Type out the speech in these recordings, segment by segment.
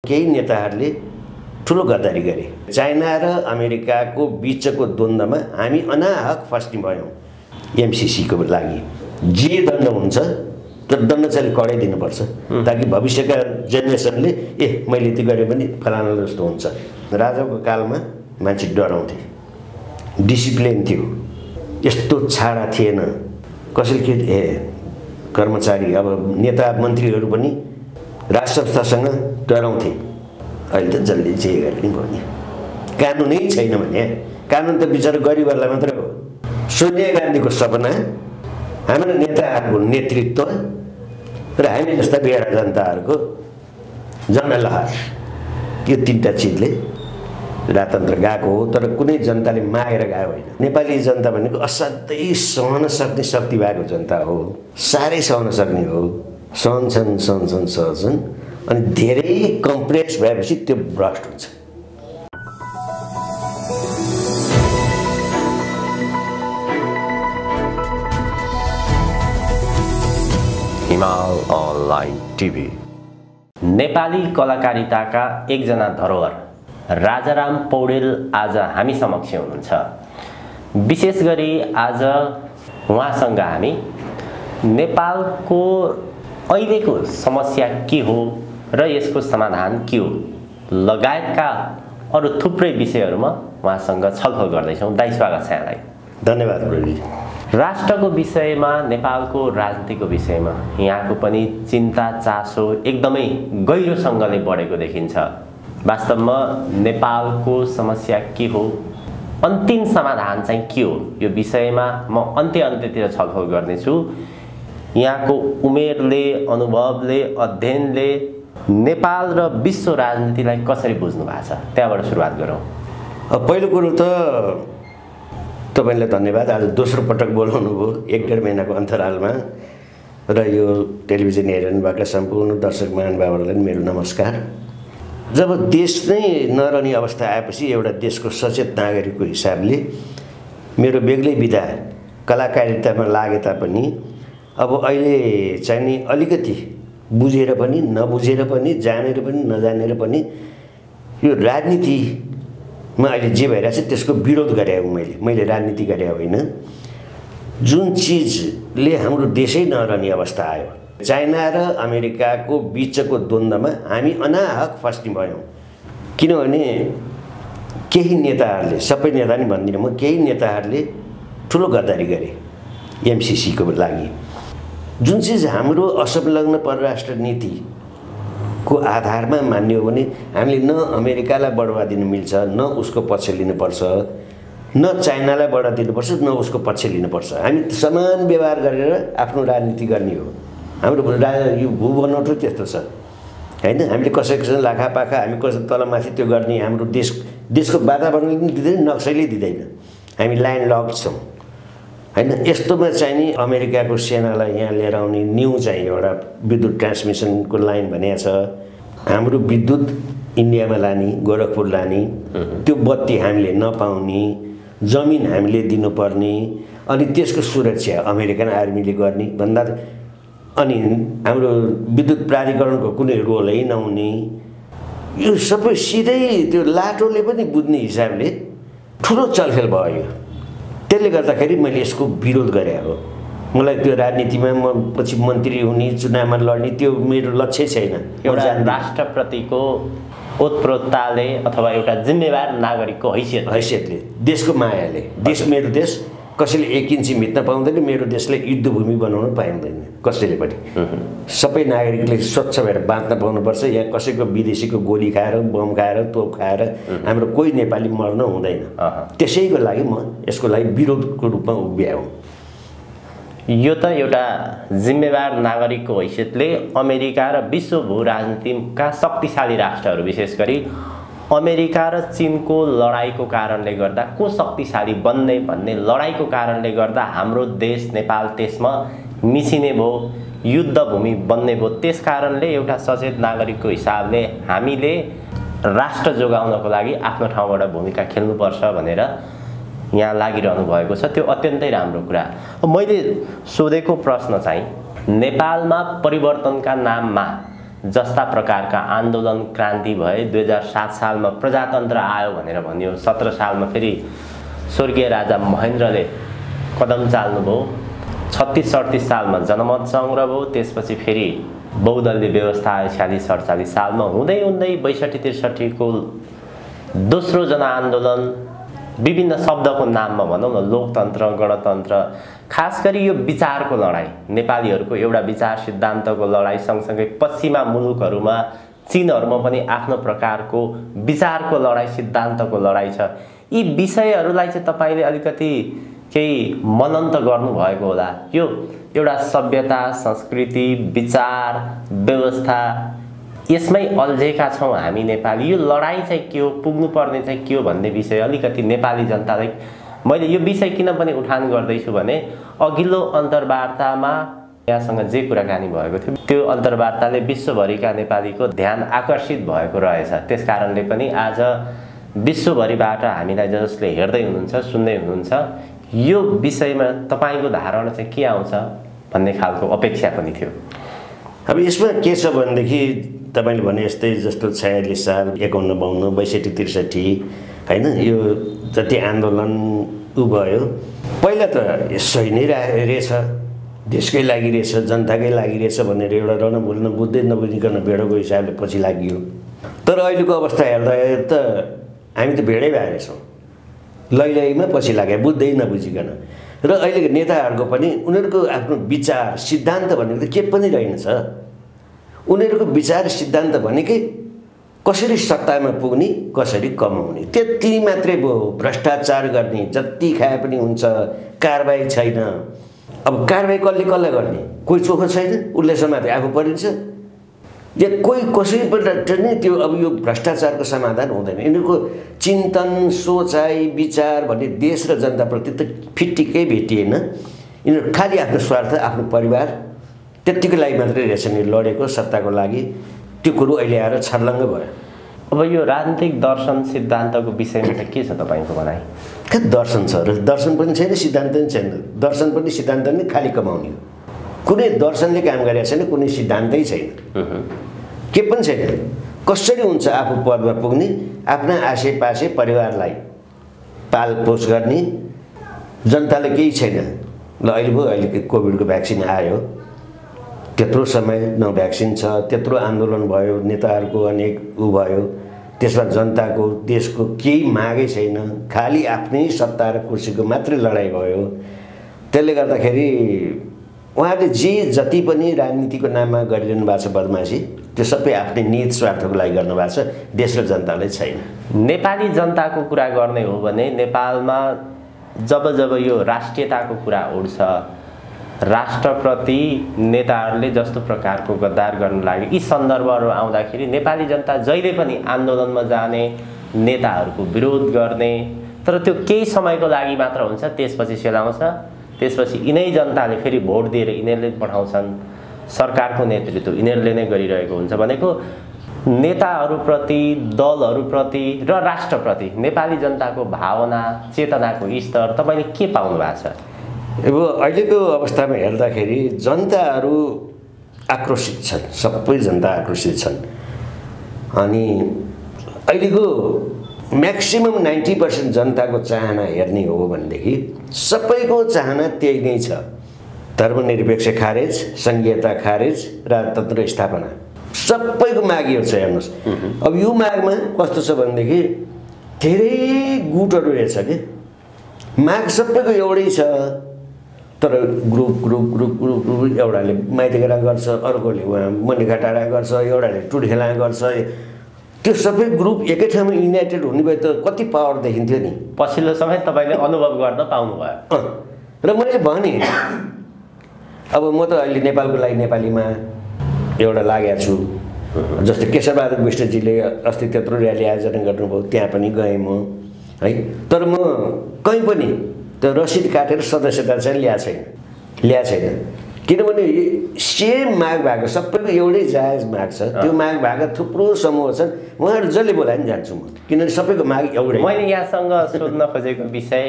केही नेताहरूले ठुलो गद्दारी गरे। चाइना र अमेरिकाको बीचको द्वन्द्वमा हामी अनाहक फस्ने भयौँ। एमसीसीको लागि जे दण्ड हुन्छ त्यो दण्ड चाहिँ कडै दिनुपर्छ ताकि भविष्यका जेनेरेसनले मैले त्यो गरेँ भने फलाना जस्तो हुन्छ। राजाको कालमा मान्छे डराउँथे, डिसिप्लिन थियो, यस्तो छाडा थिएन। कसैले के कर्मचारी अब नेता मन्त्रीहरू पनि राज संस्थासँग डराउँथे। अहिले त जसले जे गरे नि भयो नि, कानुनै छैन भने कानुन त बिचरा गरिबहरूलाई मात्रै हो। सोनिया गान्धीको सपना, हाम्रा नेताहरूको नेतृत्व र हामी जस्ता बेडा जनताहरूको जनलहर, यो तीनटा चिजले राजतन्त्र गएको हो। तर कुनै जनताले मागेर गएको होइन। नेपाली जनता भनेको असाध्यै सहन सक्ने शक्ति भएको जनता हो, साह्रै सहन सक्ने हो। सहन्छन् अनि धेरै कम्प्लेक्स भएपछि त्यो भ्रष्ट हुन्छ। हिमाल अनलाइन टिभी। नेपाली कलाकारिताका एकजना धरोहर राजाराम पौडेल आज हामी समक्ष हुनुहुन्छ। विशेष गरी आज उहाँसँग हामी नेपालको अहिलेको समस्या के हो र यसको समाधान के हो लगायतका अरू थुप्रै विषयहरूमा उहाँसँग छलफल गर्दैछौँ। दाइ, स्वागत छ यहाँलाई। धन्यवाद प्रवीण। राष्ट्रको विषयमा, नेपालको राजनीतिको विषयमा यहाँको पनि चिन्ता चासो एकदमै गहिरोसँगले बढेको देखिन्छ। वास्तवमा नेपालको समस्या के हो, अन्तिम समाधान चाहिँ के हो, यो विषयमा म अन्त्यतिर छलफल गर्नेछु। यहाँको उमेरले, अनुभवले, अध्ययनले नेपाल र विश्व राजनीतिलाई कसरी बुझ्नु भएको छ, त्यहाँबाट सुरुवात गरौँ। पहिलो कुरो त तपाईँलाई धन्यवाद, आज दोस्रो पटक बोलाउनु भयो 1.5 महिनाको अन्तरालमा। र यो टेलिभिजन हेरिरहनुभएका सम्पूर्ण दर्शक महानुभावहरूलाई मेरो नमस्कार। जब देश नै नरहने अवस्था आएपछि एउटा देशको सचेत नागरिकको हिसाबले मेरो बेग्लै विधा कलाकारितामा लागे तापनि अब अहिले चाहिँ नि अलिकति बुझेर पनि नबुझेर पनि जानेर पनि नजानेर पनि यो राजनीतिमा अहिले जे भइरहेछ त्यसको विरोध गरेँ मैले राजनीति गरेँ होइन। जुन चिजले हाम्रो देशै नरहने अवस्था आयो, चाइना र अमेरिकाको बीचको द्वन्द्वमा हामी अनाहक फस्ने भयौँ। किनभने केही नेताहरूले, सबै नेता नि भन्दिनँ म, केही नेताहरूले ठुलो गद्दारी गरे एमसीसीको लागि। जुन चिज हाम्रो असंलग्न परराष्ट्र नीतिको आधारमा मान्ने हो भने हामीले न अमेरिकालाई बढावा दिनु मिल्छ, न उसको पक्ष लिनुपर्छ, न चाइनालाई बढावा दिनुपर्छ, न उसको पक्ष लिनुपर्छ। हामी समान व्यवहार गरेर आफ्नो राजनीति गर्ने हो। हाम्रो यो भूबनोट त्यस्तो छ होइन। हामीले कसैसँग लाखापाखा हामी कसै तलमाथि त्यो गर्ने हाम्रो देशको वातावरणले पनि दिँदैन, नक्सैले दिँदैन। हामी ल्यान्ड लक छौँ होइन। यस्तोमा चाहिँ नि अमेरिकाको सेनालाई यहाँ लिएर आउने न्यू चाहिँ एउटा विद्युत ट्रान्समिसनको लाइन भनेको छ। हाम्रो विद्युत इन्डियामा लाने, गोरखपुर लाने, त्यो बत्ती हामीले नपाउने, जमिन हामीले दिनुपर्ने, अनि त्यसको सुरक्षा अमेरिकन आर्मीले गर्ने भन्दा, अनि हाम्रो विद्युत प्राधिकरणको कुनै रोलै नहुने, यो सबै सिधै त्यो लाटोले पनि बुझ्ने हिसाबले ठुलो चलखेल भयो। त्यसले गर्दाखेरि मैले यसको विरोध गरेँ हो। मलाई त्यो राजनीतिमा म पछि मन्त्री हुने, चुनावमा लड्ने त्यो मेरो लक्ष्य छैन। एउटा राष्ट्रप्रतिको ओतप्रोतताले अथवा एउटा जिम्मेवार नागरिकको हैसियतले, देशको मायाले, देश मेरो देश कसैले 1 इन्ची मिट्न पाउँदैन, मेरो देशलाई युद्धभूमि बनाउन पाउँदैन कसैले पनि। सबै नागरिकले स्वच्छ भएर बाँच्न पाउनुपर्छ। यहाँ कसैको विदेशीको गोली खाएर, बम खाएर, तोप खाएर हाम्रो कोही नेपाली मर्न हुँदैन। त्यसैको लागि म यसको लागि विरोधको रूपमा उभिएँ। यो त एउटा जिम्मेवार नागरिकको हैसियतले अमेरिका र विश्व भू राजनीतिका शक्तिशाली राष्ट्रहरू, विशेष गरी अमेरिका र चीनको लडाईँको कारणले गर्दा को शक्तिशाली बन्ने भन्ने लडाईँको कारणले गर्दा हाम्रो देश नेपाल त्यसमा मिसिने भयो, युद्धभूमि बन्ने भयो। त्यस कारणले एउटा सचेत नागरिकको हिसाबले हामीले राष्ट्र जोगाउनको लागि आफ्नो ठाउँबाट भूमिका खेल्नुपर्छ भनेर यहाँ लागिरहनु भएको छ। त्यो अत्यन्तै राम्रो कुरा। मैले सोधेको प्रश्न चाहिँ नेपालमा परिवर्तनका नाममा जस्ता प्रकारका आन्दोलन क्रान्ति भए। 2007 सालमा प्रजातन्त्र आयो भनेर भनियो। 17 सालमा फेरि स्वर्गीय राजा महेन्द्रले कदम चाल्नुभयो। 36-37 सालमा जनमत सङ्ग्रह भयो। त्यसपछि फेरि बहुदलीय व्यवस्था आयो 46-47 सालमा। हुँदै हुँदै 62-63 को दोस्रो जनआन्दोलन, विभिन्न शब्दको नाममा भनौँ न, लोकतन्त्र, गणतन्त्र, खास गरी यो विचारको लडाईँ, नेपालीहरूको एउटा विचार सिद्धान्तको लडाईँ, सँगसँगै पश्चिमा मुलुकहरूमा, चीनहरूमा पनि आफ्नो प्रकारको विचारको लडाईँ, सिद्धान्तको लडाईँ छ। यी विषयहरूलाई चाहिँ तपाईँले अलिकति केही मनन त गर्नुभएको होला। यो एउटा सभ्यता, संस्कृति, विचार, व्यवस्था, यसमै अल्झेका छौँ हामी नेपाली। यो लडाईँ चाहिँ के हो, पुग्नुपर्ने चाहिँ के हो भन्ने विषय अलिकति नेपाली जनतालाई, मैले यो विषय किन पनि उठान गर्दैछु भने अघिल्लो अन्तर्वार्तामा यहाँसँग जे कुराकानी भएको थियो त्यो अन्तर्वार्ताले विश्वभरिका नेपालीको ध्यान आकर्षित भएको रहेछ। त्यस कारणले पनि आज विश्वभरिबाट हामीलाई जसले हेर्दै हुनुहुन्छ, सुन्दै हुनुहुन्छ, यो विषयमा तपाईँको धारणा चाहिँ के आउँछ भन्ने खालको अपेक्षा पनि थियो। अब यसमा के छ भनेदेखि तपाईँले भने जस्तै जस्तो 46 साल, 51, 52, 62, 63 होइन, यो जति आन्दोलन भयो, पहिला त सही नै रहेछ, देशकै लागि रहेछ, जनताकै लागि रहेछ भनेर एउटा रन बोल्न बुझ्दै नबुझिकन भेडोको हिसाबले पछि लागियो। तर अहिलेको अवस्था हेर्दा त हामी त भेडै भएछौँ, लैलैमा पछि लागे बुझ्दै नबुझिकन। र अहिलेको नेताहरूको पनि उनीहरूको आफ्नो विचार सिद्धान्त भनेको त के पनि रहेनछ। उनीहरूको विचार सिद्धान्त भनेकै कसरी सत्तामा पुग्ने, कसरी कमाउने, त्यति मात्रै भयो। भ्रष्टाचार गर्ने, जति खाए पनि हुन्छ, कारबाही छैन। अब कारबाही कसले गर्ने, कोही चोखो छैन, उसले समाते आफू परिन्छ, या कोही कसैबाट नै त्यो अब यो भ्रष्टाचारको समाधान हुँदैन। यिनीहरूको चिन्तन, सोचाइ, विचार भन्ने देश र जनताप्रति त फिट्टिकै भेटिएन। यिनीहरू खालि आफ्नो स्वार्थ, आफ्नो परिवार, त्यतिको लागि मात्रै रहेछन् लडेको सत्ताको लागि। त्यो कुरो अहिले आएर छर्लङ्ग भयो। अब यो राजनीतिक दर्शन सिद्धान्तको विषयमा त के छ तपाईँको भनाइ? के दर्शन छ र? दर्शन पनि छैन, सिद्धान्त पनि छैन। दर्शन पनि सिद्धान्त पनि खालि कमाउने हो। कुनै दर्शनले काम गरेको छैन, कुनै सिद्धान्तै छैन, के पनि छैन। कसरी हुन्छ आफू पदमा पुग्ने, आफ्ना आसेपासे परिवारलाई पालपोस गर्ने, जनताले केही छैन। ल अहिले भयो, अहिले कोभिडको भ्याक्सिन आयो, त्यत्रो समय न भ्याक्सिन छ, त्यत्रो आन्दोलन भयो, नेताहरूको अनेक भयो, त्यसमा जनताको, देशको केही मागै छैन, खालि आफ्नै सत्ता र कुर्सीको मात्रै लडाइँ भयो। त्यसले गर्दाखेरि उहाँले जे जति पनि राजनीतिको नाममा गरिरहनु भएको छ बदमासी, त्यो सबै आफ्नै निहित स्वार्थको लागि गर्नुभएको छ, देश र जनतालाई छैन। नेपाली जनताको कुरा गर्ने हो भने नेपालमा जब जब यो राष्ट्रियताको कुरा उठ्छ, राष्ट्रप्रति नेताहरूले जस्तो प्रकारको गद्दार गर्न लागे, यी सन्दर्भहरू आउँदाखेरि नेपाली जनता जहिले पनि आन्दोलनमा जाने, नेताहरूको विरोध गर्ने, तर त्यो केही समयको लागि मात्र हुन्छ, त्यसपछि सेलाउँछ। त्यसपछि यिनै जनताले फेरि भोट दिएर यिनीहरूले पठाउँछन्, सरकारको नेतृत्व यिनीहरूले नै गरिरहेको हुन्छ। भनेको नेताहरूप्रति, दलहरूप्रति र राष्ट्रप्रति नेपाली जनताको भावना, चेतनाको स्तर तपाईँले के पाउनु भएको छ? अब अहिलेको अवस्थामा हेर्दाखेरि जनताहरू आक्रोशित छन्, सबै जनता आक्रोशित छन्। अनि अहिलेको म्याक्सिमम 90% जनताको चाहना हेर्ने हो भनेदेखि सबैको चाहना त्यही नै छ, धर्मनिरपेक्ष खारेज, सङ्घीयता खारेज, राजतन्त्र स्थापना। सबैको माग यो छ। हेर्नुहोस्, अब यो मागमा कस्तो छ भनेदेखि धेरै गुटहरू रहेछ कि, माग सबैको एउटै छ, तर ग्रुप एउटाले माइतीघेरा गर्छ, अर्कोले उहाँ मनिघाटारा गर्छ, एउटाले टुडखेला गर्छ। त्यो सबै ग्रुप एकै ठाउँमा युनाइटेड हुने भए त कति पावर देखिन्थ्यो नि। पछिल्लो समय तपाईँले अनुभव गर्न पाउनुभयो। र मैले भने अब म त अहिले नेपालको लागि नेपालीमा एउटा लागेको छु। जस्तै केशरबहादुर विष्टजीले अस्ति त्यत्रो र्याली आयोजना गर्नुभयो, त्यहाँ पनि गएँ म, है। तर म कहीँ पनि त्यो रसिद काटेर सदस्यता चाहिँ ल्याएको छैन। किनभने सेम माग भएको, सबैको एउटै जायज माग छ। त्यो माग भएको थुप्रो समूह छन्, उहाँहरू जसले बोलाए पनि जान्छु म, किनभने सबैको माग एउटै। मैले यहाँसँग सोध्न खोजेको विषय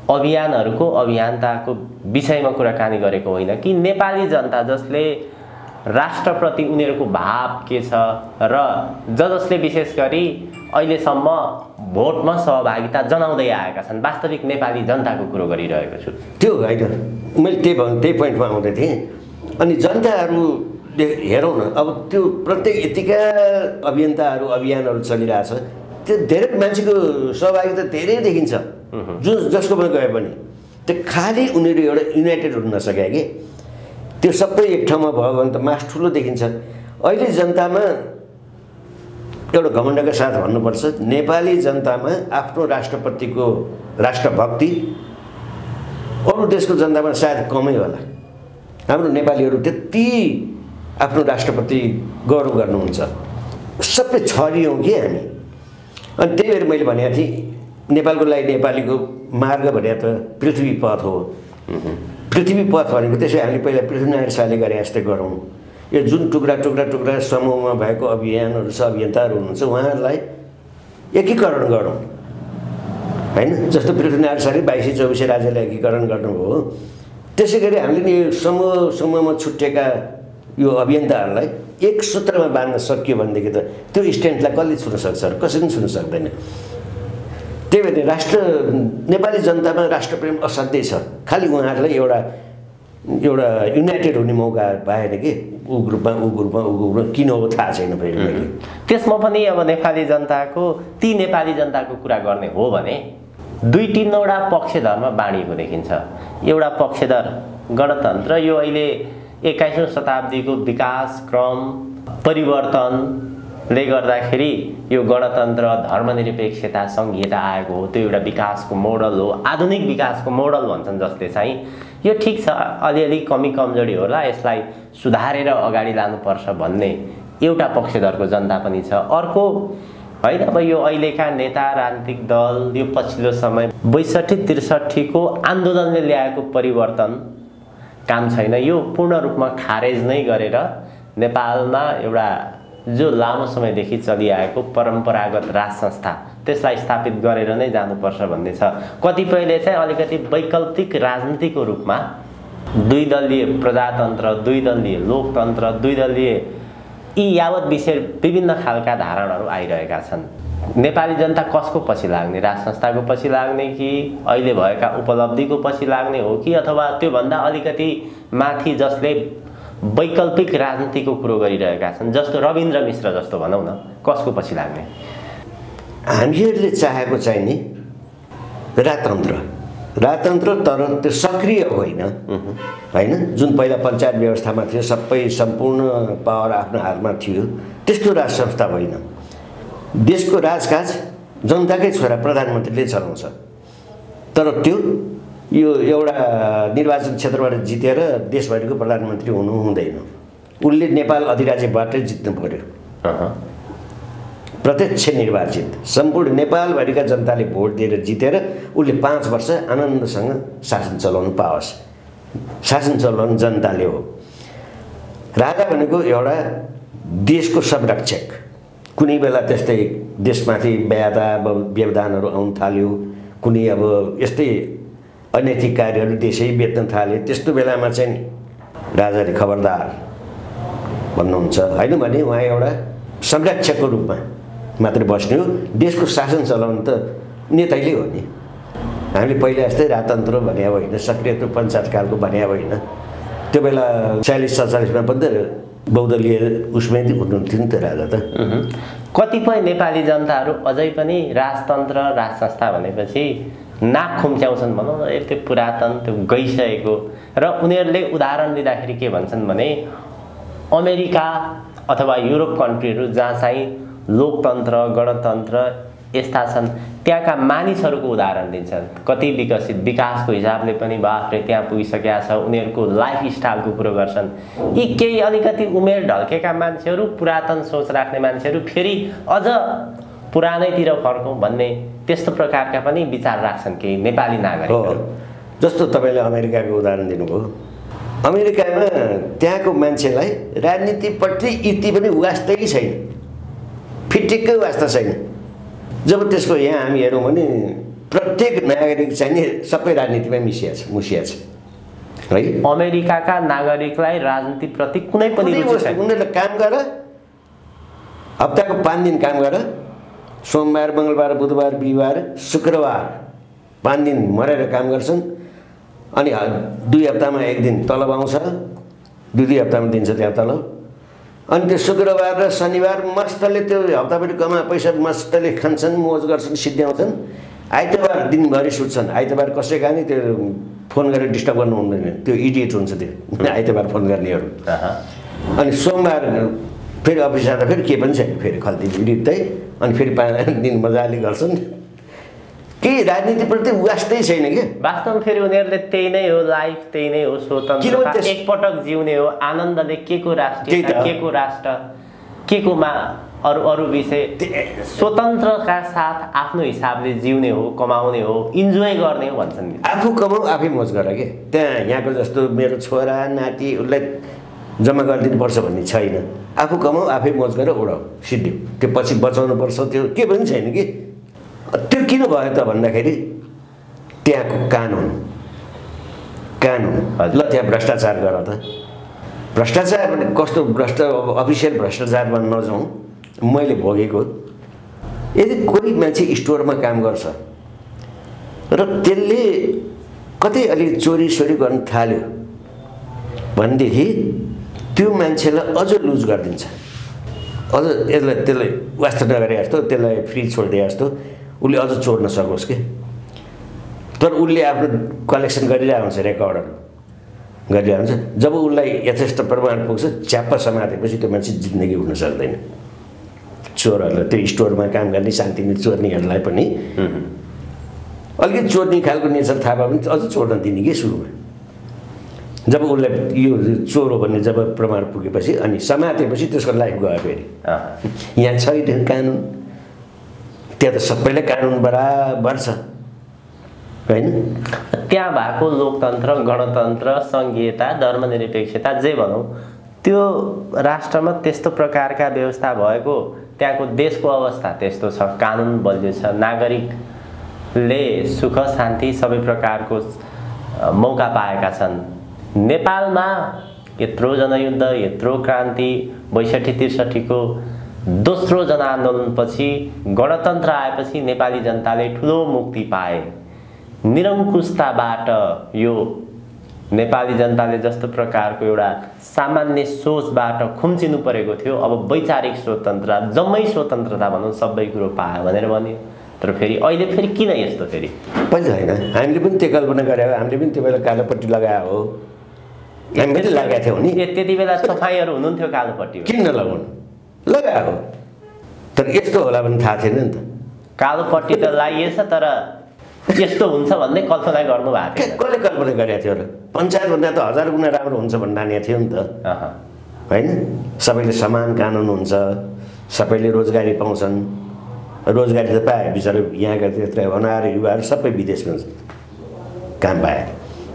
अभियानहरूको, अभियन्ताको विषयमा कुराकानी गरेको होइन कि नेपाली जनता जसले राष्ट्रप्रति उनीहरूको भाव के छ र जसले विशेष गरी अहिलेसम्म भोटमा सहभागिता जनाउँदै आएका छन् वास्तविक नेपाली जनताको कुरो गरिरहेको छु। त्यो होइन, मैले त्यही पोइन्टमा आउँदै थिएँ। अनि जनताहरूले हेरौँ न, अब त्यो प्रत्येक यतिका अभियन्ताहरू अभियानहरू चलिरहेछ, त्यो धेरै मान्छेको सहभागिता धेरै देखिन्छ जसकोमा गए पनि। त्यो खालि उनीहरू एउटा युनाइटेड हुन नसके कि त्यो सबै एक ठाउँमा भयो भने त मास ठुलो देखिन्छ। अहिले जनतामा एउटा घमण्डका साथ भन्नुपर्छ, नेपाली जनतामा आफ्नो राष्ट्रप्रतिको राष्ट्रभक्ति अरू देशको जनतामा सायद कमै होला। हाम्रो नेपालीहरू त्यति आफ्नो राष्ट्रप्रति गौरव गर्नुहुन्छ, सबै छरियौँ कि हामी। अनि त्यही भएर मैले भनेको थिएँ नेपालको लागि नेपालीको मार्ग भने त पृथ्वी पथ हो। पृथ्वी पथ भनेको त्यसै हामीले पहिला पृथ्वीनारायण शाहले गरे जस्तै गरौँ। यो जुन टुक्रा टुक्रा टुक्रा समूहमा भएको अभियानहरू छ, अभियन्ताहरू हुनुहुन्छ, उहाँहरूलाई एकीकरण गरौँ होइन। जस्तो पृथ्वीनारायण शाहले 22-24 राज्यलाई एकीकरण गर्नुभयो, त्यसै गरी हामीले नि यो समूहमा छुट्टिएका यो अभियन्ताहरूलाई एक सूत्रमा बाँध्न सकियो भनेदेखि त त्यो स्ट्यान्डलाई कसले छुन सक्छ र कसैले पनि छुन सक्दैन। त्यही भएर नेपाली जनतामा राष्ट्रप्रेम असाध्यै छ, खालि उहाँहरूलाई एउटा युनाइटेड हुने मौका पाएन कि ऊ ग्रुपमा किन हो थाहा छैन फेरि मैले। त्यसमा पनि अब नेपाली नेपाली जनताको कुरा गर्ने हो भने 2-3वटा पक्षधरमा बाँडिएको देखिन्छ। एउटा पक्षधर गणतन्त्र, यो अहिले 21औं शताब्दीको विकास क्रम परिवर्तनले गर्दाखेरि यो गणतन्त्र धर्मनिरपेक्षता संहिता आएको हो, त्यो एउटा विकासको मोडल हो, आधुनिक विकासको मोडल भन्छन् जसले चाहिँ। यो ठिक छ, अलिअलि कमी कमजोरी होला, यसलाई सुधारेर अगाडि लानुपर्छ भन्ने एउटा पक्षधरको जनता पनि छ। अर्को होइन, अब यो अहिलेका नेता राजनीतिक दल यो पछिल्लो समय 62-63 को आन्दोलनले ल्याएको परिवर्तन काम छैन, यो पूर्ण रूपमा खारेज नै गरेर नेपालमा एउटा जो लामो समयदेखि चलिआएको परम्परागत राज संस्था त्यसलाई स्थापित गरेर नै जानुपर्छ भन्ने छ। कतिपयले चाहिँ अलिकति वैकल्पिक राजनीतिको रूपमा 2 दलीय प्रजातन्त्र, 2 दलीय लोकतन्त्र, 2 दलीय यी यावत विषय विभिन्न खालका धारणाहरू आइरहेका छन्। नेपाली जनता कसको पछि लाग्ने, राज संस्थाको पछि लाग्ने कि अहिले भएका उपलब्धिको पछि लाग्ने हो कि अथवा त्योभन्दा अलिकति माथि जसले वैकल्पिक राजनीतिको कुरो गरिरहेका छन्, जस्तो रविन्द्र मिश्र जस्तो भनौँ न, कसको पछि लाग्ने? हामीहरूले चाहेको चाहिँ नि राजतन्त्र तर त्यो सक्रिय होइन होइन, जुन पहिला पञ्चायत व्यवस्थामा थियो, सबै सम्पूर्ण पावर आफ्नो हातमा थियो, त्यस्तो राज संस्था होइन। देशको राजकाज जनताकै छोरा प्रधानमन्त्रीले चलाउँछ, तर त्यो यो एउटा निर्वाचन क्षेत्रबाट जितेर देशभरिको प्रधानमन्त्री हुनु हुँदैन। उसले नेपाल अधिराज्यबाटै जित्नु पर्यो, प्रत्यक्ष निर्वाचित सम्पूर्ण नेपालभरिका जनताले भोट दिएर जितेर उसले 5 वर्ष आनन्दसँग शासन चलाउनु पाओस्। शासन चलाउनु जनताले हो। राजा भनेको एउटा देशको संरक्षक। कुनै बेला त्यस्तै देशमाथि व्यवधानहरू आउन थाल्यो, कुनै अब यस्तै अनैतिक कार्यहरू देशै बेच्न थाले, त्यस्तो बेलामा चाहिँ राजाले खबरदार भन्नुहुन्छ होइन भने उहाँ एउटा संरक्षकको रूपमा मात्रै बस्ने हो। देशको शासन चलाउनु त नेतैले हो नि। हामीले पहिला जस्तै राजतन्त्र भने होइन, सक्रियत्व पञ्चायतकालको भने होइन। त्यो बेला 46-47 पनि त बहुदलीय उसमै हुनुहुन्थ्यो नि त राजा त। कतिपय नेपाली जनताहरू अझै पनि राजतन्त्र राज संस्था भनेपछि नाक खुम्च्याउँछन् भनौँ न, त्यो पुरातन, त्यो गइसकेको। र उनीहरूले उदाहरण दिँदाखेरि के भन्छन् भने अमेरिका अथवा युरोप कन्ट्रीहरू जहाँ चाहिँ लोकतन्त्र गणतन्त्र यस्ता छन् त्यहाँका मानिसहरूको उदाहरण दिन्छन्। कति विकसित विकासको हिसाबले पनि बाफरे त्यहाँ पुगिसकेका छ, उनीहरूको लाइफस्टाइलको कुरो गर्छन्। यी केही अलिकति उमेर ढल्केका मान्छेहरू, पुरातन सोच राख्ने मान्छेहरू फेरि अझ पुरानैतिर फर्कौँ भन्ने त्यस्तो प्रकारका पनि विचार राख्छन् केही नेपाली नागरिकहरू। जस्तो तपाईँले अमेरिकाको उदाहरण दिनुभयो। अमेरिकामा त्यहाँको मान्छेलाई राजनीतिपट्टि यति पनि वास्तै छैन, फिटिक्कै वास्ता छैन। जब त्यसको यहाँ हामी हेरौँ भने प्रत्येक नागरिक चाहिँ नि सबै राजनीतिमा मुसिया छ। है। अमेरिकाका नागरिकलाई राजनीतिप्रति कुनै पनि रुचि छैन। उनीहरूले काम गर, हप्ताको 5 दिन काम गर, सोमबार मङ्गलबार बुधबार बिहिबार शुक्रबार 5 दिन मरेर काम गर्छन्। अनि 2 हप्तामा 1 दिन तलब आउँछ, 2 हप्तामा दिन्छ त्यहाँ तलब। अनि त्यो शुक्रबार र शनिबार मस्तले त्यो हप्ताभरि कमा पैसा मस्तले खान्छन्, मोज गर्छन्, सिद्ध्याउँछन्। आइतबार दिनभरि सुत्छन्, आइतबार कसै खाने त्यो फोन गरेर डिस्टर्ब गर्नु हुँदैन, त्यो इडियट हुन्छ त्यो आइतबार फोन गर्नेहरू। अनि सोमबार फेरि अफिस जाँदा फेरि केही पनि छैन, फेरि खल्ती इडियटै। अनि फेरि 5 दिन मजाले गर्छन्, केही राजनीतिप्रति वास्तै छैन क्या। वास्तवमा फेरि उनीहरूले त्यही नै हो, लाइफ त्यही नै हो, स्वतन्त्रता एकपटक जिउने हो, आनन्दले के को राष्ट्रियता, के को राष्ट्र, के कोमा अरू विषय, स्वतन्त्रका साथ आफ्नो हिसाबले जिउने हो, कमाउने हो, इन्जोय गर्ने हो भन्छन्। आफू कमाऊ आफै मोज गर के। त्यहाँ यहाँको जस्तो मेरो छोरा नाति उसलाई जम्मा गरिदिनुपर्छ भन्ने छैन। आफू कमाऊ आफै मोज गरेर उडाऊ, सिद्धियो। त्यो पछि बचाउनु पर्छ, त्यो के पनि छैन कि। त्यो किन भयो त भन्दाखेरि त्यहाँको कानुन ल त्यहाँ भ्रष्टाचार गर त। भ्रष्टाचार भने कस्तो अफिसियल भ्रष्टाचारमा नजाउँ, मैले भोगेको। यदि कोही मान्छे स्टोरमा काम गर्छ र त्यसले कतै अलि चोरी गर्न थाल्यो भनेदेखि त्यो मान्छेलाई अझ लुज गरिदिन्छ, अझ त्यसलाई वास्ता नगरे जस्तो, त्यसलाई फ्री छोडिदिए जस्तो उसले अझ चोर्न सकोस् कि। तर उसले आफ्नो कलेक्सन गरिरहेको हुन्छ, रेकर्डहरू गरिरहेको हुन्छ। जब उसलाई यथेष्ट प्रमाण पुग्छ, च्याप्प समातेपछि त्यो मान्छे जिन्दगी उठ्न सक्दैन। चोरहरूलाई, त्यो स्टोरमा काम गर्ने शान्तिनी चोर्नेहरूलाई पनि अलिकति चोर्ने खालको नेचर थाहा भयो भने अझ चोर्न दिने कि सुरुमा। जब उसलाई यो चोर हो भन्ने जब प्रमाण पुगेपछि अनि समातेपछि त्यसको लाइफ गयो फेरि। यहाँ छैन कानुन, त्यहाँ त सबैलाई कानुन बराबर छ होइन। त्यहाँ भएको लोकतन्त्र, गणतन्त्र, सङ्घीयता, धर्मनिरपेक्षता जे भनौँ, त्यो राष्ट्रमा त्यस्तो प्रकारका व्यवस्था भएको, त्यहाँको देशको अवस्था त्यस्तो छ, कानुन बलियो छ, नागरिकले सुख शान्ति सबै प्रकारको मौका पाएका छन्। नेपालमा यत्रो जनयुद्ध, यत्रो क्रान्ति, 62-63 को दोस्रो जनआन्दोलनपछि, गणतन्त्र आएपछि नेपाली जनताले ठुलो मुक्ति पाए। निरङ्कुशताबाट यो नेपाली जनताले जस्तो प्रकारको एउटा सामान्य सोचबाट खुम्चिनु परेको थियो, अब वैचारिक स्वतन्त्रता, जम्मै स्वतन्त्रता भनौँ, सबै कुरो पायो भनेर भन्यो। तर फेरि अहिले फेरि किन यस्तो? फेरि पहिला होइन, हामीले पनि त्यो कल्पना गरे हो, हामीले पनि त्यो बेला कालोपट्टि लगायो हो, हामी पनि लगाएको थियौँ नि। त्यति बेला तपाईँहरू हुनुहुन्थ्यो कालोपट्टि, किन नलगाउनु, लगाएको। तर यस्तो होला भने थाहा थिएन नि त। कालोपट्टि त लगाइएछ, तर यस्तो हुन्छ भन्ने कल्पना गर्नु भएको थियो। कसले कल्पना गरेको थियो र? पञ्चायतभन्दा त 1000 गुणा राम्रो हुन्छ भन्ने ठानेको थियो नि त होइन। सबैले समान कानुन हुन्छ, सबैले रोजगारी पाउँछन्। रोजगारी त पाए, बिचरा यहाँका त्यत्रो अनार युवाहरू सबै विदेशमा काम पाए,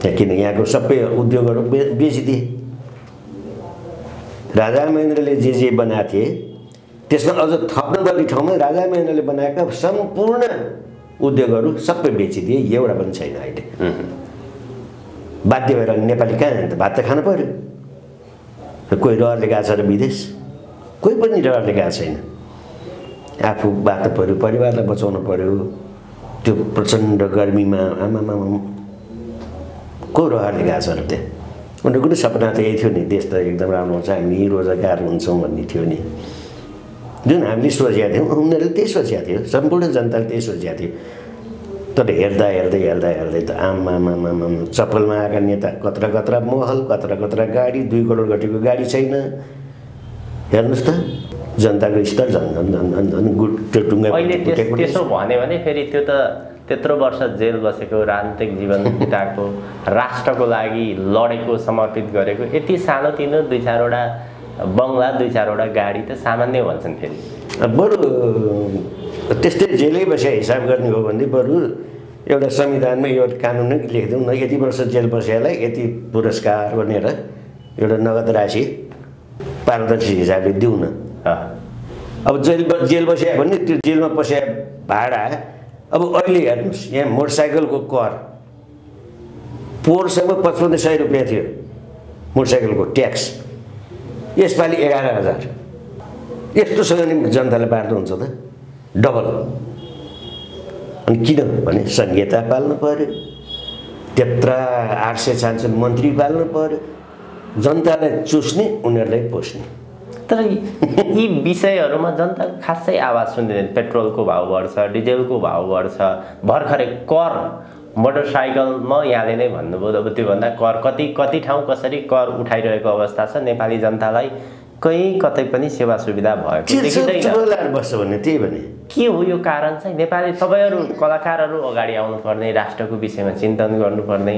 किन यहाँको सबै उद्योगहरू बेचिदिए। राजा महेन्द्रले जे बनाएको थिए त्यसमा अझ थप्न पर्ने ठाउँमा राजा महेन्द्रले बनाएका सम्पूर्ण उद्योगहरू सबै बेचिदिए, एउटा पनि छैन अहिले। बाध्य भएर नेपाली कहाँ जान्छ? भात त खानु पर्यो। कोही रहरले गएको छ र विदेश, कोही पनि रहरले गएको छैन। आफू बाँच्नु पर्यो, परिवारलाई बचाउनु पर्यो। त्यो प्रचण्ड गर्मीमा आमामा को रहरले गएको छ र त्यहाँ? उनीहरूको पनि सपना त यही थियो नि, देश त एकदम राम्रो हुन्छ, हामी रोजगार हुन्छौँ भन्ने थियो नि, जुन हामीले सोचेका थियौँ। उनीहरूले त्यही सोचेका थियो, सम्पूर्ण जनताले त्यही सोचेका थियो। तर हेर्दा हेर्दै हेर्दा हेर्दै त आमामामा चप्पलमा आएका नेता कत्रा कत्रा महल, कत्रा कत्रा गाडी, 2 करोड घटीको गाडी छैन। हेर्नुहोस् त जनताको स्तर झन् झन् झन् झन् झन् त्यो टुङ्गा। अहिले त्यसो भन्यो भने फेरि त्यो त त्यत्रो वर्ष जेल बसेको, राजनीतिक जीवन बिताएको, राष्ट्रको लागि लडेको, समर्पित गरेको, यति सानोतिनो 2-4वटा बङ्गला, 2-4वटा गाडी त सामान्य भन्छन्। फेरि बरु त्यस्तै जेलै बसे हिसाब गर्ने हो भने बरु एउटा संविधानमा यो कानुनै लेखिदिउँ न, यति वर्ष जेल बसेलाई यति पुरस्कार भनेर एउटा नगद राशि पारदर्शी हिसाबले दिउँ न। अब जेल बस्या भने त्यो जेलमा बस्या भाडा, अब अहिले हेर्नुहोस् यहाँ मोटरसाइकलको कर पोहोरसम्म 5500 रुपियाँ थियो मोटरसाइकलको ट्याक्स, यसपालि 11,000। यस्तोसँग नि जनताले पार्दो हुन्छ त, डबल। अनि किन भने संहिता पाल्नु पर्यो, त्यत्रा 800 मन्त्री पाल्नु पर्यो, जनतालाई चुस्ने उनीहरूलाई पोस्ने। तर यी विषयहरूमा जनता खासै आवाज सुन्दैन। पेट्रोलको भाउ बढ्छ, डिजेलको भाउ बढ्छ, भर्खरै कर मोटरसाइकलमा यहाँले नै भन्नुभयो। अब त्योभन्दा कर कति ठाउँ कसरी कर उठाइरहेको अवस्था छ। नेपाली जनतालाई कहीँ कतै पनि सेवा सुविधा भएको देखिँदैन। बस्छ भने त्यही भने के हो यो कारण चाहिँ? नेपाली तपाईँहरू कलाकारहरू अगाडि आउनुपर्ने, राष्ट्रको विषयमा चिन्तन गर्नुपर्ने।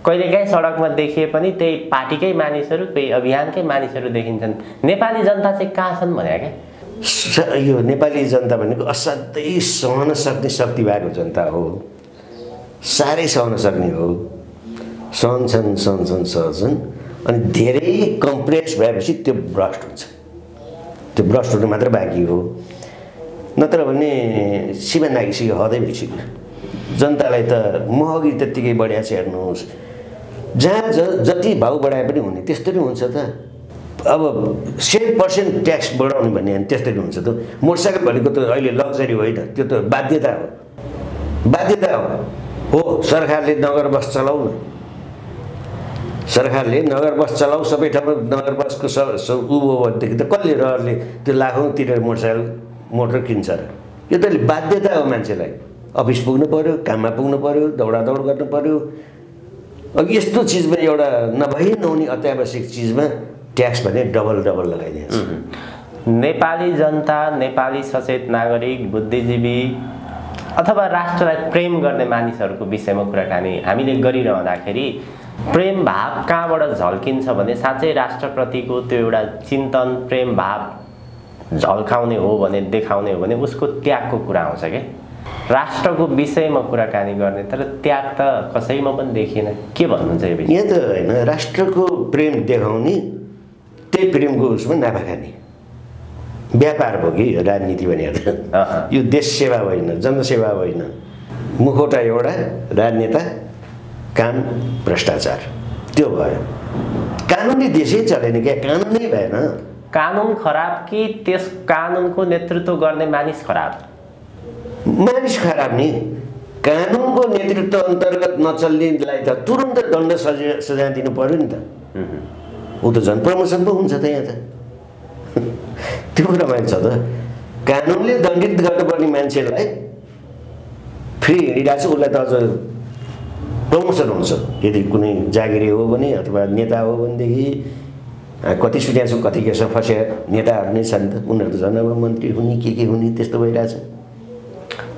कहिलेकाहीँ सडकमा देखिए पनि त्यही पार्टीकै मानिसहरू, कोही अभियानकै मानिसहरू देखिन्छन्। नेपाली जनता चाहिँ कहाँ छन् भने क्या? यो नेपाली जनता भनेको असाध्यै सहन सक्ने शक्ति भएको जनता हो, साह्रै सहन सक्ने हो। सहन्छन् अनि धेरै कम्प्लेक्स भएपछि त्यो भ्रष्ट हुन्छ। त्यो भ्रष्ट हुनु मात्र बाँकी हो, नत्र भने सीमा नागिसक्यो, हदै भइसक्यो। जनतालाई त महँगी त्यत्तिकै बढिया छ। हेर्नुहोस्, जहाँ जति भाउ बढाए पनि हुने त्यस्तो नै हुन्छ त। अब 100% ट्याक्स बढाउने भन्ने त्यस्तै हुन्छ त। मोटरसाइकल भनेको त अहिले लग्जरी होइन, त्यो त बाध्यता हो। बाध्यता हो। सरकारले नगर बस चलाउ न, सरकारले नगर बस चलाउ, सबै ठाउँमा नगर बसको उँभो भनेदेखि त कसले रहरले त्यो लाखौँतिर मोटर किन्छ र? यो त बाध्यता हो मान्छेलाई। अफिस पुग्नु पर्यो, काममा पुग्नु पर्यो, दौडादौड गर्नु पर्यो। अब यस्तो चिजमा एउटा नभई नहुने अत्यावश्यक चिजमा ट्याक्स भने डबल लगाइदिन्छ। नेपाली जनता, नेपाली सचेत नागरिक, बुद्धिजीवी अथवा राष्ट्रलाई प्रेम गर्ने मानिसहरूको विषयमा कुराकानी हामीले गरिरहँदाखेरि प्रेम भाव कहाँबाट झल्किन्छ भने साँच्चै राष्ट्रप्रतिको त्यो एउटा चिन्तन, प्रेम भाव झल्काउने हो भने, देखाउने हो भने उसको त्यागको कुरा आउँछ क्या। राष्ट्रको विषयमा कुराकानी गर्ने तर त्याग त कसैमा पनि देखिएन। के भन्नुहुन्छ यो विषय? यहाँ त होइन, राष्ट्रको प्रेम देखाउने, त्यही प्रेमको उसमा नाफा खाने व्यापार हो कि राजनीति भनेर। यो देश सेवा होइन, जनसेवा होइन। मुखौटा एउटा, राजनेता, काम भ्रष्टाचार, त्यो भयो। कानुनी देशै चलेन क्या, कानुनै भएन। कानुन खराब कि त्यस कानुनको नेतृत्व गर्ने मानिस खराब? मानिस खराब नि। कानुनको नेतृत्व अन्तर्गत नचल्नेलाई त तुरन्त दण्ड सजाय दिनु पर्यो नि त। ऊ त झन् प्रमोसन पो हुन्छ त यहाँ त। त्यो कुरा मान्छ त। कानुनले दण्डित गर्नुपर्ने मान्छेलाई फ्री हिँडिरहेको छ, उसलाई त अझ प्रमोसन हुन्छ। यदि कुनै जागिरी हो भने अथवा नेता हो भनेदेखि कति सुन्या छु, कति केसँग फसे नेताहरू नै छन् त। उनीहरू त झन् अब मन्त्री हुने के हुने त्यस्तो भइरहेछ।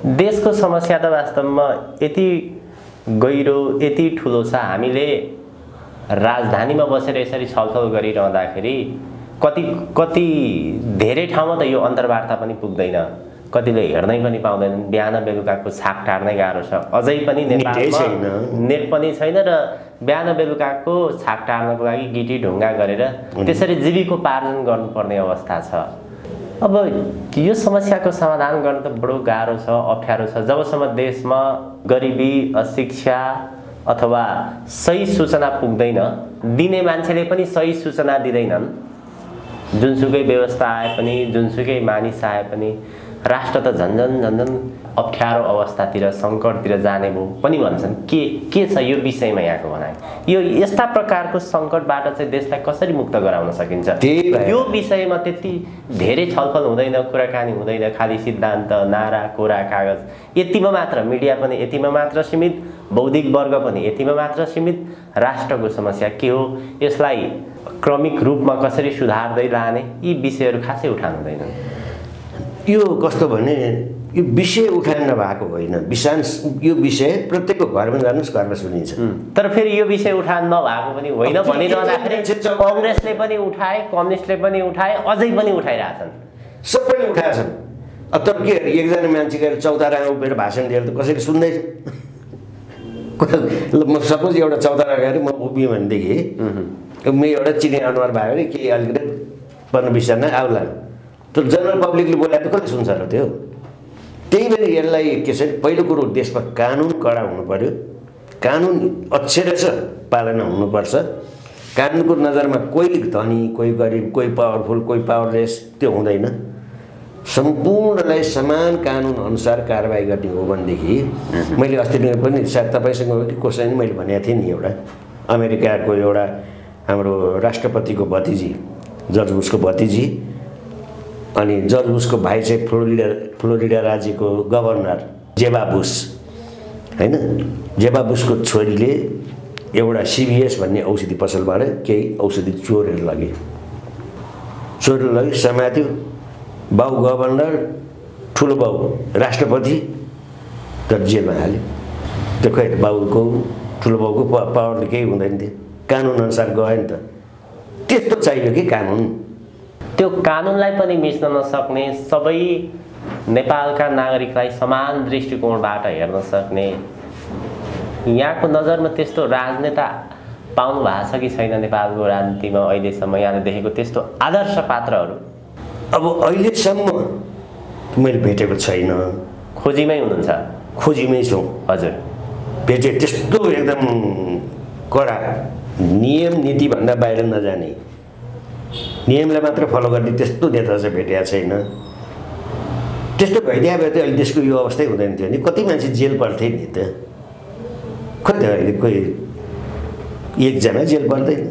देशको समस्या त वास्तवमा यति गहिरो, यति ठुलो छ। हामीले राजधानीमा बसेर यसरी छलफल गरिरहँदाखेरि कति धेरै ठाउँमा त यो अन्तर्वार्ता पनि पुग्दैन, कतिले हेर्नै पनि पाउँदैनन्। बिहान बेलुकाको छाक टार्नै गाह्रो छ। अझै पनि नेपालमा नेट पनि छैन र बिहान बेलुकाको छाक टार्नको लागि गिटी ढुङ्गा गरेर त्यसरी जीविकोपार्जन गर्नुपर्ने अवस्था छ। अब यो समस्याको समाधान गर्न त बडो गाह्रो छ, अप्ठ्यारो छ। जबसम्म देशमा गरिबी, अशिक्षा अथवा सही सूचना पुग्दैन, दिने मान्छेले पनि सही सूचना दिँदैनन्, जुनसुकै व्यवस्था आए पनि, जुनसुकै मानिस आए पनि राष्ट्र त झन्झन अप्ठ्यारो अवस्थातिर, सङ्कटतिर जाने भो पनि भन्छन्। के छ यो विषयमा यहाँको भनाइ? यो यस्ता प्रकारको सङ्कटबाट चाहिँ देशलाई कसरी मुक्त गराउन सकिन्छ? यो विषयमा त्यति धेरै छलफल हुँदैन, कुराकानी हुँदैन। खालि सिद्धान्त, नारा, कोरा कागज, यतिमा मात्र। मिडिया पनि यतिमा मात्र सीमित, बौद्धिक वर्ग पनि यतिमा मात्र सीमित। राष्ट्रको समस्या के हो, यसलाई क्रमिक रूपमा कसरी सुधार्दै लाने, यी विषयहरू खासै उठान हुँदैनन्। यो कस्तो भने यो विषय उठान नभएको होइन। यो विषय प्रत्येकको घरमा जानुहोस्, घरमा सुनिन्छ। तर फेरि यो विषय उठान नभएको पनि होइन भनिरहँदाखेरि कङ्ग्रेसले पनि उठाए, कम्युनिस्टले पनि उठाए, अझै पनि उठाइरहेछन्। सबैले उठाएछन्। अब त के एकजना मान्छे गएर चौतारा उभिएर भाषण दिएर त कसैले सुन्दैन। सपोज एउटा चौतारा गएर म उभिएँ भनेदेखि म एउटा चिने अनुहार भयो भने के अलिकति पर्न बिर्सना आउला, तर जनरल पब्लिकले बोलाए त कसले सुन्छ र त्यो? त्यही भएर यसलाई के छ, पहिलो कुरो देशमा कानुन कडा हुनु पर्यो। कानुन अक्षरश पालना हुनुपर्छ। कानुनको नजरमा कोही धनी, कोही गरिब, कोही पावरफुल, कोही पावरलेस त्यो हुँदैन। सम्पूर्णलाई समान कानुन अनुसार कारबाही गर्ने हो भनेदेखि मैले अस्ति नै पनि सायद तपाईँसँग हो कि कसैले मैले भनेको थिएँ नि, एउटा अमेरिकाको एउटा हाम्रो राष्ट्रपतिको भतिजी, जर्ज बुसको भतिजी, अनि जर्ज बुसको भाइ चाहिँ फ्लोरिडा राज्यको गभर्नर जेबा बुस हैन, जेबा बुसको छोरीले एउटा CVS भन्ने औषधि पसलबाट केही औषधि चोरेर लगे, समात्यो। बाउ गभर्नर, ठुलो बाउ राष्ट्रपति, तर जेलमा हाल्यो। त्यो खै बाउको ठुलो बाउको पावरले केही हुँदैन थियो, कानुन अनुसार गयो नि त। त्यस्तो चाहियो कि कानुन। त्यो कानुनलाई पनि मिच्न नसक्ने, सबै नेपालका नागरिकलाई समान दृष्टिकोणबाट हेर्न सक्ने, यहाँको नजरमा त्यस्तो राजनेता पाउनु भएको छ कि छैन नेपालको राजनीतिमा अहिलेसम्म? यहाँले देखेको त्यस्तो आदर्श पात्रहरू अब अहिलेसम्म मैले भेटेको छैन। खोजीमै हुनुहुन्छ? खोजीमै छौँ हजुर। भेटे त्यस्तो एकदम कडा नियम नीतिभन्दा बाहिर नजाने, नियमलाई मात्र फलो गर्ने त्यस्तो नेता चाहिँ भेटेको छैन। त्यस्तो भइदिए भए त अहिले देशको यो अवस्थै हुँदैन थियो नि। कति मान्छे जेल पर्थे नि त, खै त अहिले कोही एकजना जेल पर्दैन,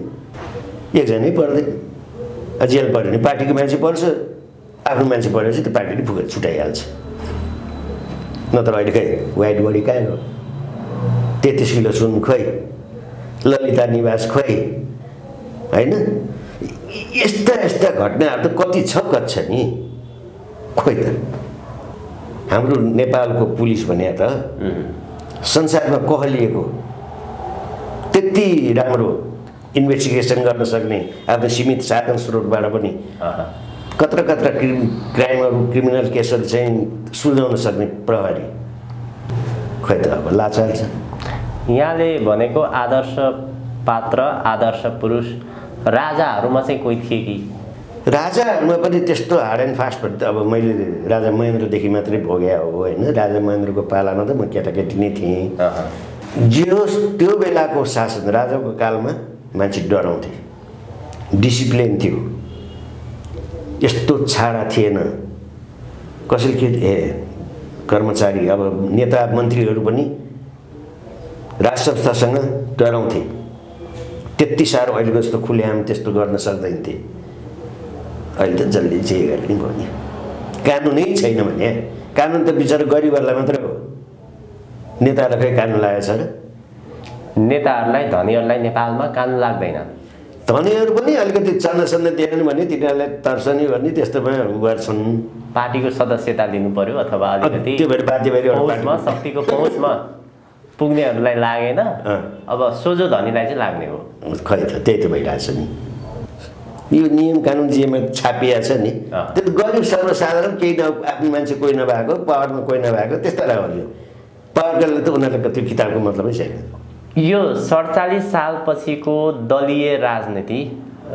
एकजनै पर्दैन। जेल पऱ्यो भने पार्टीको मान्छे पर्छ, आफ्नो मान्छे परेपछि त्यो पार्टीले फुकेर छुट्याइहाल्छ। नत्र अहिले खै व्हाइट बडी कहाँ हो, 33 किलो सुन खोइ, ललिता निवास खोइ होइन। यस्ता यस्ता घटनाहरू त कति छ कच्छ नि। खोइ त हाम्रो नेपालको पुलिस भने त संसारमा कहलिएको त्यति राम्रो इन्भेस्टिगेसन गर्न सक्ने आफ्नो सीमित साधन स्रोतबाट पनि कत्र कत्र क्राइमहरू, क्रिमिनल केसहरू चाहिँ सुल्झाउन सक्ने प्रहरी खोइ त अब लाचार छ। यहाँले भनेको आदर्श पात्र, आदर्श पुरुष राजाहरूमा चाहिँ कोही थिए कि? राजाहरूमा पनि त्यस्तो हार्ड एन्ड फास्ट भन्ने त अब मैले राजा महेन्द्रदेखि मात्रै भोगे हो होइन। राजा महेन्द्रको पालामा त म केटाकेटी नै थिएँ। जे होस् त्यो बेलाको शासन, राजाको कालमा मान्छे डराउँथे, डिसिप्लिन थियो, यस्तो छाडा थिएन कसैले के कर्मचारी अब नेता मन्त्रीहरू पनि राज संस्थासँग डराउँथे। त्यति साह्रो अहिलेको जस्तो खुलेआम त्यस्तो गर्न सक्दैनथे। अहिले त जसले जे गरे नि भयो नि। कानुनै छैन भने कानुन त बिचरा गरिबहरूलाई मात्रै हो, नेताहरूलाई खै कानुन लागेको छ र? नेताहरूलाई, धनीहरूलाई नेपालमा कानुन लाग्दैन। धनीहरू पनि अलिकति चल्न दिएन भने तिनीहरूलाई तर्सनी गर्ने त्यस्तोमा गर्छन्। पार्टीको सदस्यता लिनु पर्यो अथवा अलिकति त्यो भएर बाध्य भएर पहुँचमा, शक्तिको पहुँचमा पुग्नेहरूलाई लागेन, अब सोझो धनीलाई चाहिँ लाग्ने हो। खै त त्यही त भइरहेछ नि। यो नियम कानुन जेमा छापिएको छ नि, त्यो गरिब सर्वसाधारण केही आफ्नो मान्छे कोही नभएको, पावरमा कोही नभएको त्यस्तालाई हो। यो पावरले त उनीहरूलाई त्यो किताबको मतलबै छैन। यो 47 सालपछिको दलीय राजनीति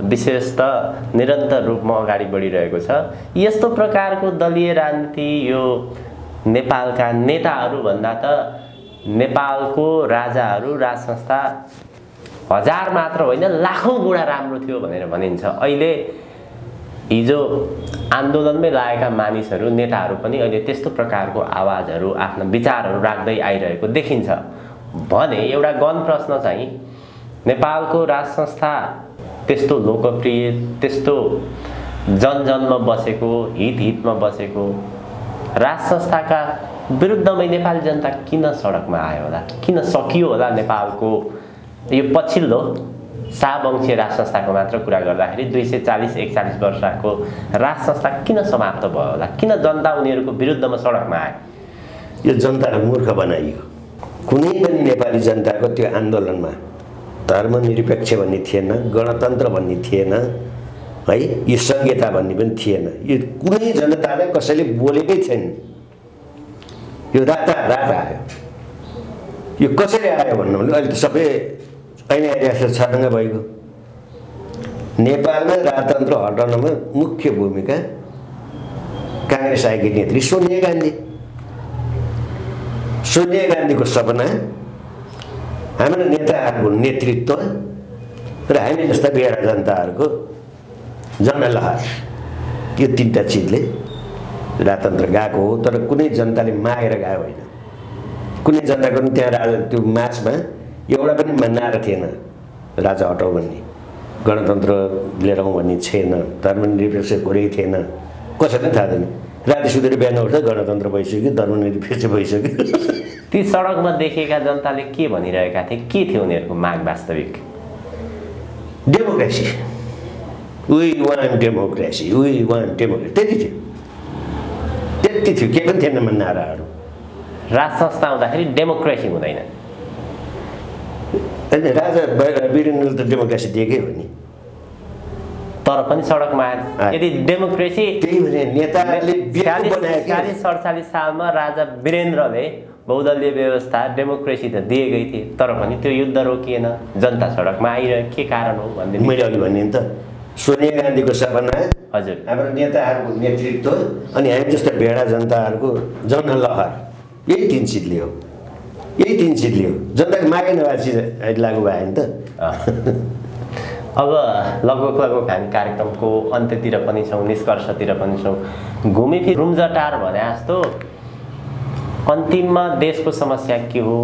विशेषतः निरन्तर रूपमा अगाडि बढिरहेको छ। यस्तो प्रकारको दलीय राजनीति यो नेपालका नेताहरू भन्दा त नेपालको राजाहरू, राज संस्था हजार मात्र होइन लाखौँ गुणा राम्रो थियो भनेर भनिन्छ। अहिले हिजो आन्दोलनमै लागेका मानिसहरू, नेताहरू पनि अहिले त्यस्तो प्रकारको आवाजहरू, आफ्ना विचारहरू राख्दै आइरहेको देखिन्छ भने एउटा गहन प्रश्न चाहिँ, नेपालको राज संस्था त्यस्तो लोकप्रिय, त्यस्तो जनजनमा बसेको, हितमा बसेको राज संस्थाका विरुद्धमै नेपाली जनता किन सडकमा आयो होला, किन सकियो होला? नेपालको यो पछिल्लो शाहवंशीय राज संस्थाको मात्र कुरा गर्दाखेरि 240-41 वर्षको राज संस्था किन समाप्त भयो होला? किन जनता उनीहरूको विरुद्धमा सडकमा आयो? यो जनतालाई मूर्ख बनाइयो। कुनै पनि नेपाली जनताको त्यो आन्दोलनमा धर्मनिरपेक्ष भन्ने थिएन, गणतन्त्र भन्ने थिएन है, यो संहिता भन्ने पनि थिएन। यो कुनै जनतालाई कसैले बोलेकै छैन। यो रातारात आयो। यो कसरी आयो भन्नु भने अहिले त सबै ऐना छर्लङ्ग भइगयो। नेपालमा राजतन्त्र हटाउनमा मुख्य भूमिका काङ्ग्रेस आएकी नेत्री सोनिया गान्धी। सोनिया गान्धीको सपना हाम्रो नेताहरूको नेतृत्व र हामी जस्ता बेडा जनताहरूको जनलहर यो तीनटा चिजले राजतन्त्र गएको हो। तर कुनै जनताले मागेर गएको होइन। कुनै जनताको पनि त्यहाँ त्यो मार्चमा एउटा पनि नारा थिएन राजा हटाऊ भन्ने, गणतन्त्र लिएर आउँ भन्ने थिएन, धर्मनिरपेक्ष कुरै थिएन। कसैलाई थाहा छैन। राति सुतेर बिहान उठ्दा गणतन्त्र भइसक्यो, धर्मनिरपेक्ष भइसक्यो। ती सडकमा देखेका जनताले के भनिरहेका थिए? के थियो उनीहरूको माग वास्तविक? Democracy, we want democracy, we want democracy, त्यति थियो। त्यति थियो, केही पनि थिएन नाराहरू। राज संस्था आउँदाखेरि डेमोक्रेसी हुँदैन। होइन, राजा वीरेन्द्रले त डेमोक्रेसी दिएकै हो नि। तर पनि सडकमा यदि डेमोक्रेसी त्यही भने नेताले 47 सालमा राजा वीरेन्द्रले बहुदलीय व्यवस्था डेमोक्रेसी त दिएकै थिए, तर पनि त्यो युद्ध रोकिएन, जनता सडकमा आइरह्यो। के कारण हो भन्ने मैले अघि भने नि त, सोनिया गान्धीको सपना, हजुर, हाम्रो नेताहरूको नेतृत्व अनि हामी जस्ता भेडा जनताहरूको जनलहर, यही तीन चिजले हो। यही तीन चिजले हो। जनताको मागेन भए चिज लागु भयो नि त। अब लगभग हामी कार्यक्रमको अन्त्यतिर पनि छौँ, निष्कर्षतिर पनि छौँ। घुमेफिर रुम्जाटार भने जस्तो अन्तिममा देशको समस्या के हो,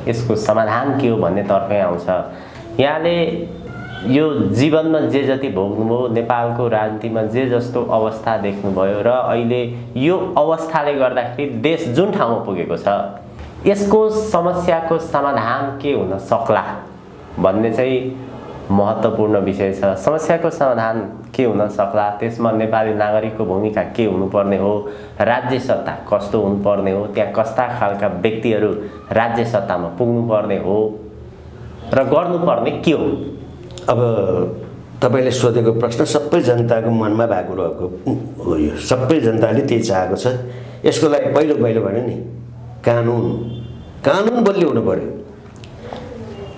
यसको समाधान के हो भन्ने तर्फै आउँछ। यहाँले यो जीवनमा जे जति भोग्नुभयो, नेपालको राजनीतिमा जे जस्तो अवस्था देख्नुभयो र अहिले यो अवस्थाले गर्दाखेरि देश जुन ठाउँमा पुगेको छ, यसको समस्याको समाधान के हुन सक्ला भन्ने चाहिँ महत्त्वपूर्ण विषय छ। समस्याको समाधान के हुन सक्ला, त्यसमा नेपाली नागरिकको भूमिका के हुनुपर्ने हो, राज्य सत्ता कस्तो हुनुपर्ने हो, त्यहाँ कस्ता खालका व्यक्तिहरू राज्य सत्तामा पुग्नुपर्ने हो र गर्नुपर्ने के हो। अब तपाईँले सोधेको प्रश्न सबै जनताको मनमा भएको रहेको हो। यो सबै जनताले त्यही चाहेको छ। यसको लागि पहिलो भने नि कानुन बलियो हुनु पर्यो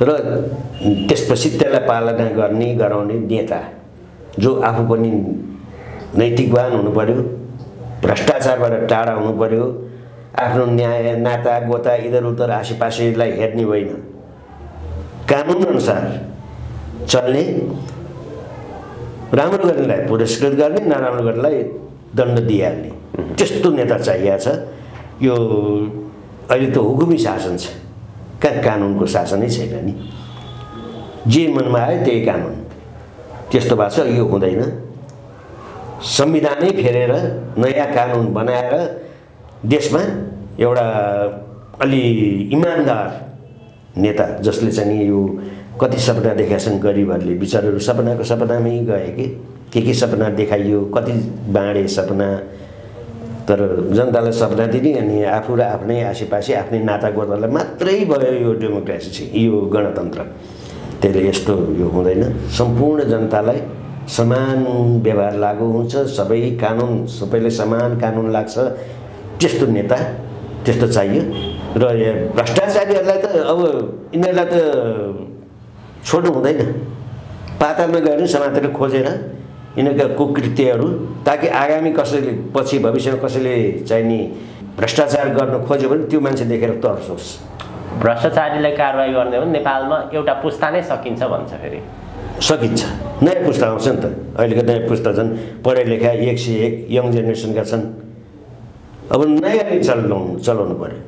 र त्यसपछि त्यसलाई पालना गर्ने गराउने नेता जो आफू पनि नैतिकवान हुनु पर्यो, भ्रष्टाचारबाट टाढा हुनु पर्यो, आफ्नो न्याय नाता गोता इधर उधर आसेपासेलाई हेर्ने होइन, कानुन अनुसार चल्ने, राम्रो गर्नेलाई पुरस्कृत गर्ने, नराम्रो गर्नेलाई दण्ड दिइहाल्ने, त्यस्तो नेता चाहिएको छ। यो अहिले त हुकुमी शासन छ, कहाँ कानुनको शासनै छैन नि। जे मनमा आयो त्यही कानुन, त्यस्तो भएको छ। यो हुँदैन। संविधानै फेरेर नयाँ कानुन बनाएर देशमा एउटा अलि इमान्दार नेता जसले चाहिँ यो कति सपना देखाएका छन् गरिबहरूले, बिचारहरू सपनामै गए के सपना देखाइयो, कति बाँडे सपना, तर जनतालाई सपना दिने अनि आफू र आफ्नै आसेपासे आफ्नै नाता गोतालाई मात्रै भयो यो डेमोक्रेसी चाहिँ, यो गणतन्त्र। त्यसले यस्तो यो हुँदैन। सम्पूर्ण जनतालाई समान व्यवहार लागू हुन्छ, सबैले समान कानुन लाग्छ, त्यस्तो नेता त्यस्तो चाहियो। र भ्रष्टाचारीहरूलाई त अब यिनीहरूलाई त छोड्नु हुँदैन। पातालमा गएर समातेर खोजेर यिनीहरूका कुकृत्यहरू, ताकि आगामी कसैले पछि भविष्यमा कसैले चाहिने भ्रष्टाचार गर्न खोज्यो भने त्यो मान्छे देखेर तर्सोस्। भ्रष्टाचारीलाई कारवाही गर्ने हो भने नेपालमा एउटा पुस्ता नै सकिन्छ भन्छ। फेरि सकिन्छ। नयाँ पुस्ता आउँछ नि त। अहिलेको नयाँ पुस्ता छन्, पढे लेखा 101 यङ जेनेरेसनका छन्। अब नयाँ नै चलाउनु पर्यो।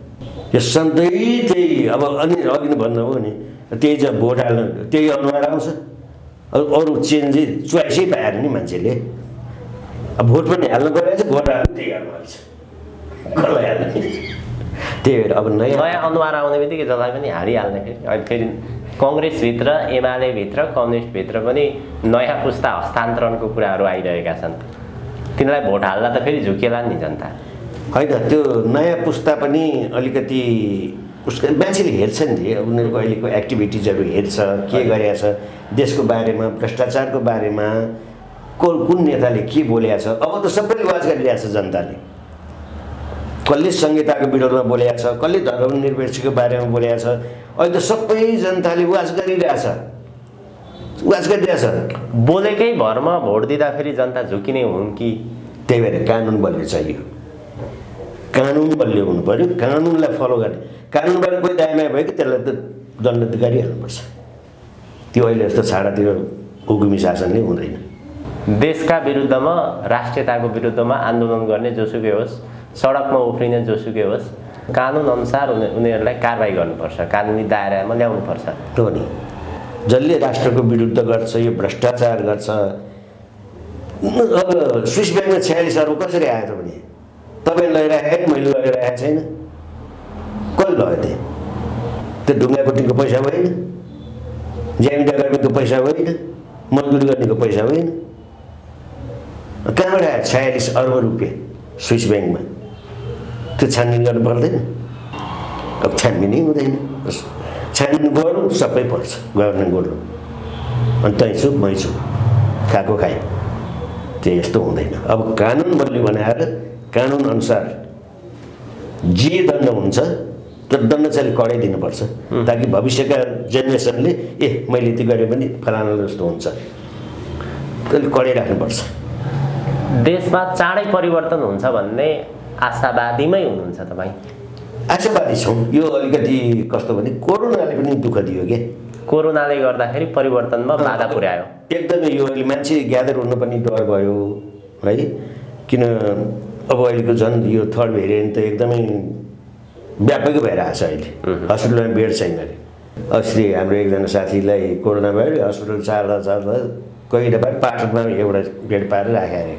यो सधैँ त्यही अब अनि अघि भन्नुभयो नि, त्यही जब भोट हाल्नु त्यही अनुहार आउँछ। अरू चेन्जै चोइसै पाएर नि मान्छेले अब भोट पनि हाल्नु परिरहेछ, भोट हाल्नु त्यही अनुहार छ, कसलाई हाल्ने। त्यही भएर अब नयाँ अनुहार आउने बित्तिकै जसलाई पनि हालिहाल्ने। फेरि कङ्ग्रेसभित्र, एमालेभित्र, कम्युनिस्टभित्र पनि नयाँ पुस्ता हस्तान्तरणको कुराहरू आइरहेका छन्। तिनीलाई भोट हाल्दा त फेरि झुकेला नि जनता। होइन, त्यो नयाँ पुस्ता पनि अलिकति उसको मान्छेले हेर्छ नि, उनीहरूको अहिलेको एक्टिभिटिजहरू हेर्छ, के गरेको छ देशको बारेमा, भ्रष्टाचारको बारेमा, कुन नेताले के बोलेको छ। अब त सबैले वाच गरिरहेछ जनताले। कसले संहिताको विरोधमा बोलेको छ, कसले धर्मनिरपेक्षको बारेमा बोलेको छ। अहिले त सबै जनताले वाच गरिरहेछ। बोलेकै भरमा भोट दिँदाखेरि जनता झुकिने हुन् कि? त्यही भएर कानुन बलियो चाहियो। कानुन बलियो हुनु पर्यो, कानुनलाई फलो गर्ने। कानुनबाट कोही दायाँ भयो कि त्यसलाई त दण्ड गरिहाल्नुपर्छ। त्यो अहिले जस्तो छाडातिर हुकुमी शासनले हुँदैन। देशका विरुद्धमा, राष्ट्रियताको विरुद्धमा आन्दोलन गर्ने जोसुकै होस्, सडकमा उफ्रिने जोसुकै होस्, कानुन अनुसार उनीहरूलाई कारबाही गर्नुपर्छ, कानुनी दायरामा ल्याउनुपर्छ। हो नि, जसले राष्ट्रको विरुद्ध गर्छ, यो भ्रष्टाचार गर्छ। अब स्विस ब्याङ्कमा 46 अर्ब कसरी आयो त भने? तपाईँ लगिरहेको मैले लगिरहेको छैन, कसले लग्यो त्यो ढुङ्गाकोटीको पैसा होइन, ज्यामिदा गर्नेको पैसा होइन, मजदुरी गर्नेको पैसा होइन। कहाँबाट आयो 46 अर्ब रुपियाँ स्विस ब्याङ्कमा? त्यो छानबिन गर्नु पर्दैन? अब छानबिनै हुँदैन। छानबिन गर्नु सबै पर्छ, गभर्मेन्ट गर्नु। अनि तै छु मै छु, खाएको खाएँ, त्यो यस्तो हुँदैन। अब कानुन बलियो बनाएर कानुन अनुसार जे दण्ड हुन्छ त्यो दण्ड चाहिँ कडै दिनुपर्छ, ताकि भविष्यका जेनेरेसनले मैले यति गरेँ भने फलाना जस्तो हुन्छ, त्यसले कडै राख्नुपर्छ। देशमा चाँडै परिवर्तन हुन्छ भन्ने आशावादीमै हुनुहुन्छ तपाईँ? आशावादी छौँ। यो अलिकति कस्तो भने कोरोनाले पनि दुःख दियो क्या। कोरोनाले गर्दाखेरि परिवर्तनमा बाधा पुर्यायो एकदमै। यो अहिले मान्छे ग्यादर हुनु पनि डर भयो है, किन अब अहिलेको झन् यो थर्ड भेरिएन्ट त एकदमै व्यापकै भइरहेको छ। अहिले हस्पिटलमा बेड छैन अरे। अस्ति हाम्रो एकजना साथीलाई कोरोना भयो, हस्पिटल चार्दा कहिले भयो पाटनमा एउटा बेड पारेर राखेँ अरे।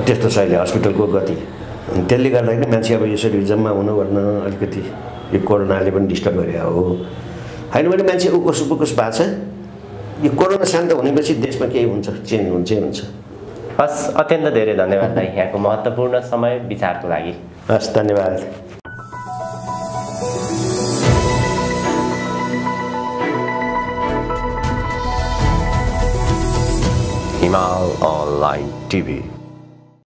त्यस्तो छ अहिले हस्पिटलको गति। त्यसले गर्दाखेरि मान्छे अब यसरी जम्मा हुनु गर्न अलिकति यो कोरोनाले पनि डिस्टर्ब गरेको हो होइन भने मान्छे उकोस भएको छ। यो कोरोना शान्त हुनेपछि देशमा केही हुन्छ, चेन्ज हुन्छ। हस्, अत्यन्त धेरै धन्यवाद भाइ यहाँको महत्त्वपूर्ण समय विचारको लागि। हस्, धन्यवाद। हिमाल अनलाइन टिभी।